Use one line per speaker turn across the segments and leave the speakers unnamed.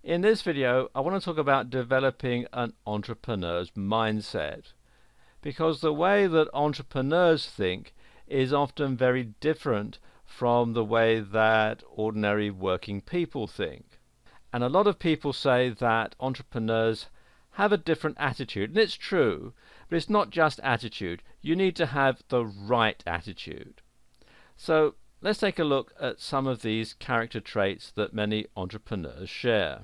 In this video, I want to talk about developing an entrepreneur's mindset, because the way that entrepreneurs think is often very different from the way that ordinary working people think. And a lot of people say that entrepreneurs have a different attitude, and it's true, but it's not just attitude. You need to have the right attitude. So let's take a look at some of these character traits that many entrepreneurs share.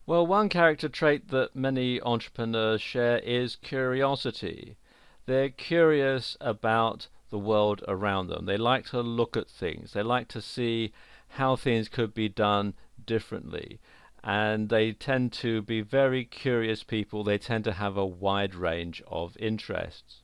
Well, one character trait that many entrepreneurs share is curiosity. They're curious about the world around them. They like to look at things. They like to see how things could be done differently. And they tend to be very curious people. They tend to have a wide range of interests.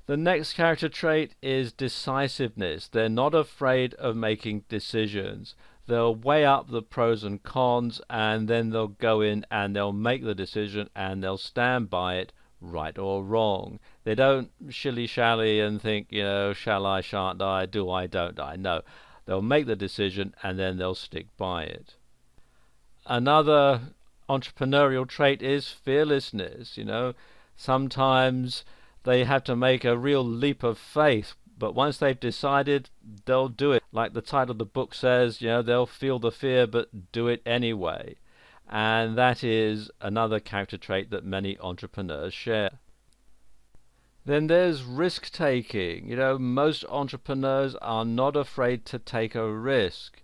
The next character trait is decisiveness. They're not afraid of making decisions. They'll weigh up the pros and cons, and then they'll go in and they'll make the decision and they'll stand by it, right or wrong. They don't shilly-shally and think, shall I, shan't I, do I, don't I. No, they'll make the decision and then they'll stick by it. Another entrepreneurial trait is fearlessness. Sometimes they have to make a real leap of faith, but once they've decided, they'll do it. Like the title of the book says, they'll feel the fear but do it anyway. And that is another character trait that many entrepreneurs share. Then there's risk taking. Most entrepreneurs are not afraid to take a risk,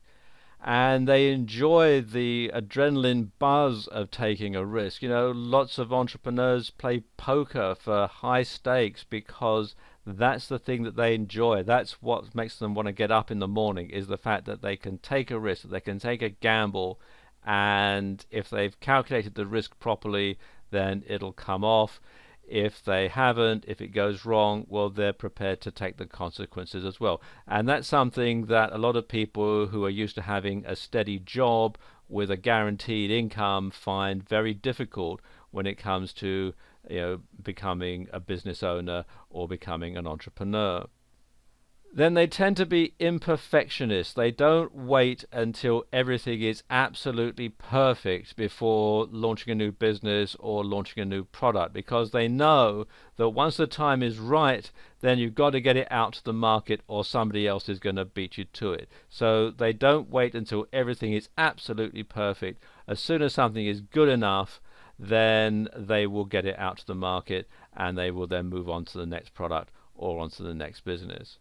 and they enjoy the adrenaline buzz of taking a risk. Lots of entrepreneurs play poker for high stakes because that's the thing that they enjoy. That's what makes them want to get up in the morning, is the fact that they can take a risk, that they can take a gamble, and if they've calculated the risk properly, then it'll come off. If they haven't, if it goes wrong, well, they're prepared to take the consequences as well. And that's something that a lot of people who are used to having a steady job with a guaranteed income find very difficult when it comes to becoming a business owner or becoming an entrepreneur. Then they tend to be imperfectionists. They don't wait until everything is absolutely perfect before launching a new business or launching a new product, because they know that once the time is right, then you've got to get it out to the market or somebody else is going to beat you to it. So they don't wait until everything is absolutely perfect. As soon as something is good enough, then they will get it out to the market and they will then move on to the next product or on to the next business.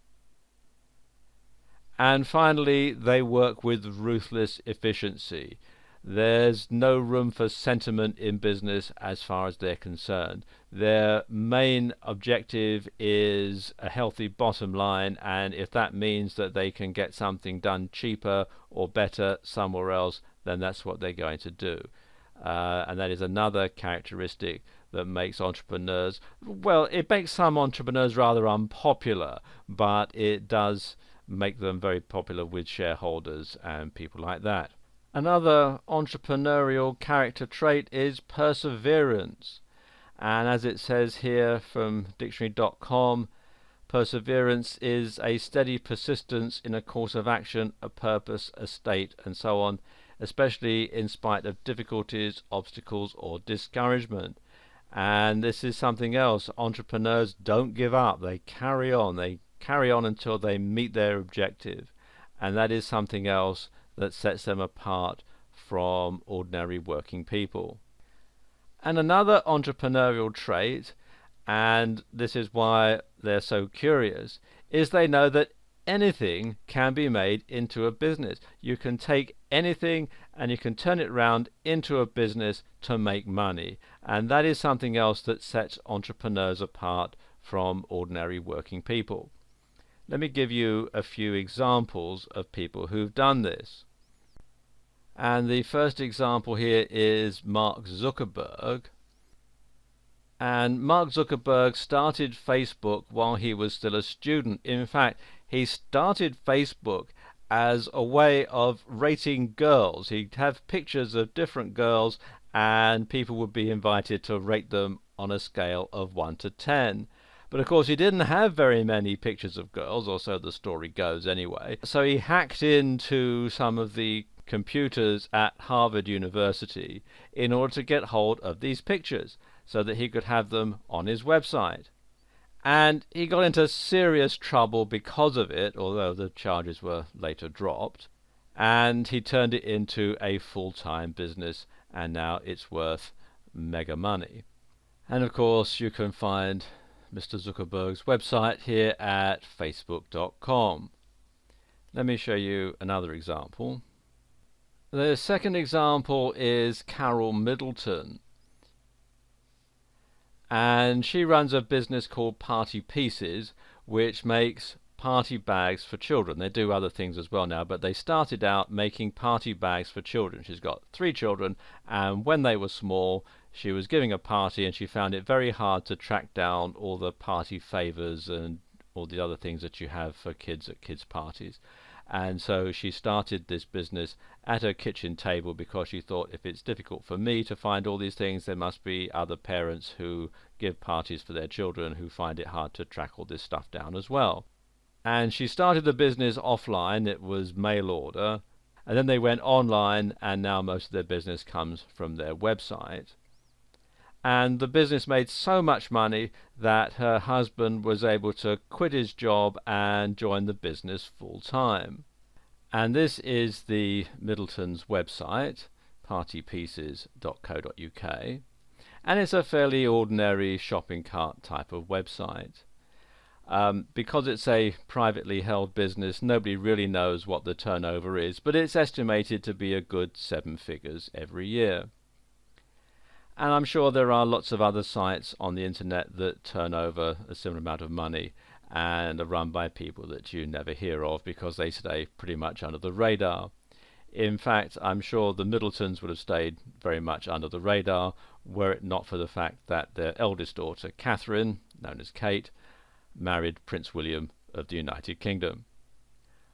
And finally, they work with ruthless efficiency. There's no room for sentiment in business as far as they're concerned. Their main objective is a healthy bottom line, and if that means that they can get something done cheaper or better somewhere else, then that's what they're going to do. And that is another characteristic that makes entrepreneurs, well, it makes some entrepreneurs rather unpopular, but it does make them very popular with shareholders and people like that. Another entrepreneurial character trait is perseverance. And as it says here from dictionary.com, perseverance is a steady persistence in a course of action, a purpose, a state, and so on, especially in spite of difficulties, obstacles, or discouragement. And this is something else. Entrepreneurs don't give up. They carry on. They carry on until they meet their objective, and that is something else that sets them apart from ordinary working people. And another entrepreneurial trait, and this is why they're so curious, is they know that anything can be made into a business. You can take anything and you can turn it around into a business to make money, and that is something else that sets entrepreneurs apart from ordinary working people. Let me give you a few examples of people who've done this. And the first example here is Mark Zuckerberg. And Mark Zuckerberg started Facebook while he was still a student. In fact, he started Facebook as a way of rating girls. He'd have pictures of different girls and people would be invited to rate them on a scale of 1 to 10. But of course he didn't have very many pictures of girls, or so the story goes anyway. So he hacked into some of the computers at Harvard University in order to get hold of these pictures so that he could have them on his website. And he got into serious trouble because of it, although the charges were later dropped. And he turned it into a full-time business, and now it's worth mega money. And of course, you can find Mr. Zuckerberg's website here at facebook.com. Let me show you another example. The second example is Carol Middleton. And she runs a business called Party Pieces, which makes party bags for children. They do other things as well now, but they started out making party bags for children. She's got 3 children, and when they were small, she was giving a party, and she found it very hard to track down all the party favors and all the other things that you have for kids at kids' parties. And so she started this business at her kitchen table because she thought, if it's difficult for me to find all these things, there must be other parents who give parties for their children who find it hard to track all this stuff down as well. And she started the business offline. It was mail order, and then they went online, and now most of their business comes from their website. And the business made so much money that her husband was able to quit his job and join the business full time. And this is the Middleton's website, partypieces.co.uk, and it's a fairly ordinary shopping cart type of website. Because it's a privately held business, nobody really knows what the turnover is, but it's estimated to be a good 7 figures every year. And I'm sure there are lots of other sites on the internet that turn over a similar amount of money and are run by people that you never hear of because they stay pretty much under the radar. In fact, I'm sure the Middletons would have stayed very much under the radar were it not for the fact that their eldest daughter, Catherine, known as Kate, married Prince William of the United Kingdom.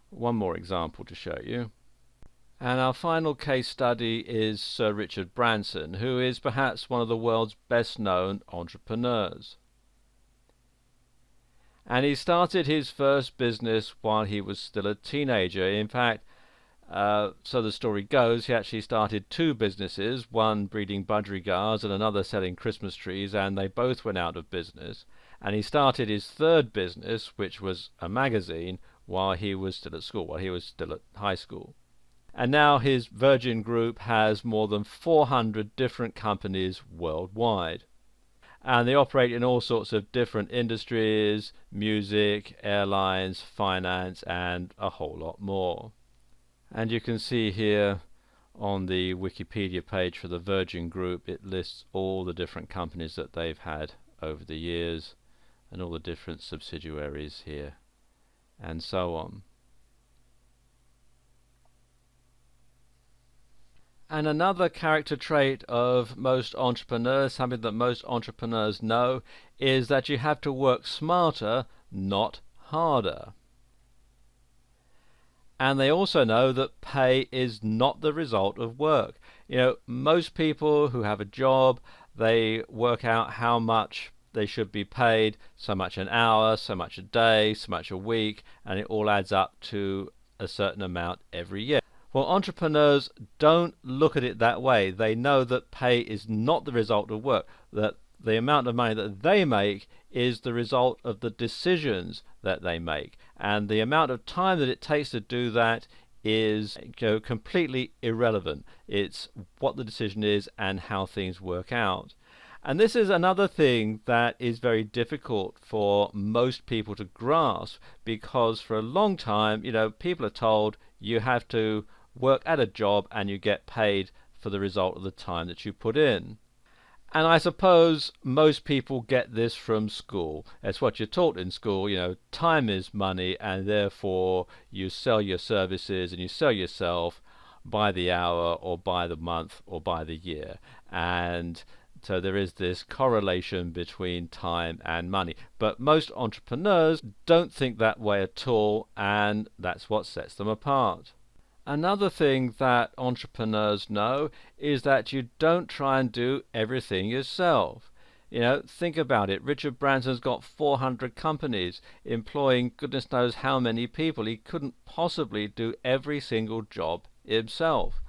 One more example to show you. And our final case study is Sir Richard Branson, who is perhaps one of the world's best-known entrepreneurs. And he started his first business while he was still a teenager. In fact, so the story goes, he actually started 2 businesses, one breeding budgerigars and another selling Christmas trees, and they both went out of business. And he started his 3rd business, which was a magazine, while he was still at school, while he was still at high school. And now his Virgin Group has more than 400 different companies worldwide. And they operate in all sorts of different industries, music, airlines, finance, and a whole lot more. And you can see here on the Wikipedia page for the Virgin Group, it lists all the different companies that they've had over the years and all the different subsidiaries here, and so on. And another character trait of most entrepreneurs, something that most entrepreneurs know, is that you have to work smarter, not harder. And they also know that pay is not the result of work. You know, most people who have a job, they work out how much they should be paid, so much an hour, so much a day, so much a week, and it all adds up to a certain amount every year. Well, entrepreneurs don't look at it that way. They know that pay is not the result of work, that the amount of money that they make is the result of the decisions that they make. And the amount of time that it takes to do that is completely irrelevant. It's what the decision is and how things work out. And this is another thing that is very difficult for most people to grasp, because for a long time, people are told you have to work at a job and you get paid for the result of the time that you put in. And I suppose most people get this from school. It's what you're taught in school, time is money, and therefore you sell your services and you sell yourself by the hour or by the month or by the year. And so there is this correlation between time and money. But most entrepreneurs don't think that way at all, and that's what sets them apart. Another thing that entrepreneurs know is that you don't try and do everything yourself. Think about it. Richard Branson's got 400 companies employing goodness knows how many people. He couldn't possibly do every single job himself.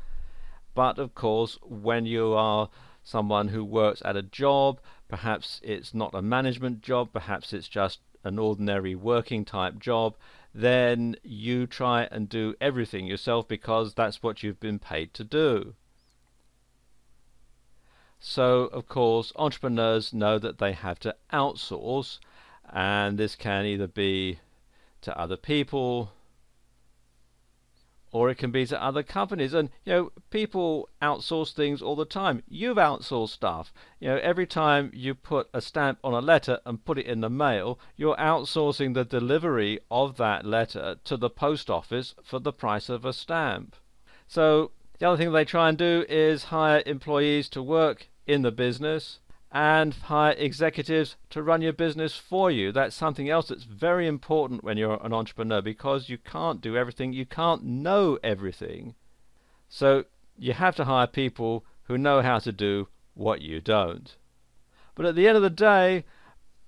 But of course, when you are someone who works at a job, perhaps it's not a management job, perhaps it's just an ordinary working type job, then you try and do everything yourself because that's what you've been paid to do. So, of course, entrepreneurs know that they have to outsource, and this can either be to other people, or it can be to other companies. And people outsource things all the time. You've outsourced stuff. Every time you put a stamp on a letter and put it in the mail, you're outsourcing the delivery of that letter to the post office for the price of a stamp. So the other thing they try and do is hire employees to work in the business and hire executives to run your business for you. That's something else that's very important when you're an entrepreneur, because you can't do everything, you can't know everything. So you have to hire people who know how to do what you don't. But at the end of the day,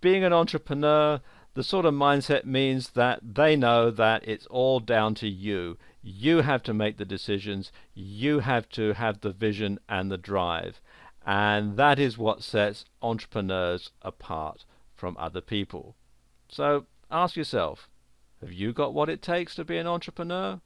being an entrepreneur, the sort of mindset means that they know that it's all down to you. You have to make the decisions, you have to have the vision and the drive. And that is what sets entrepreneurs apart from other people. So ask yourself, have you got what it takes to be an entrepreneur?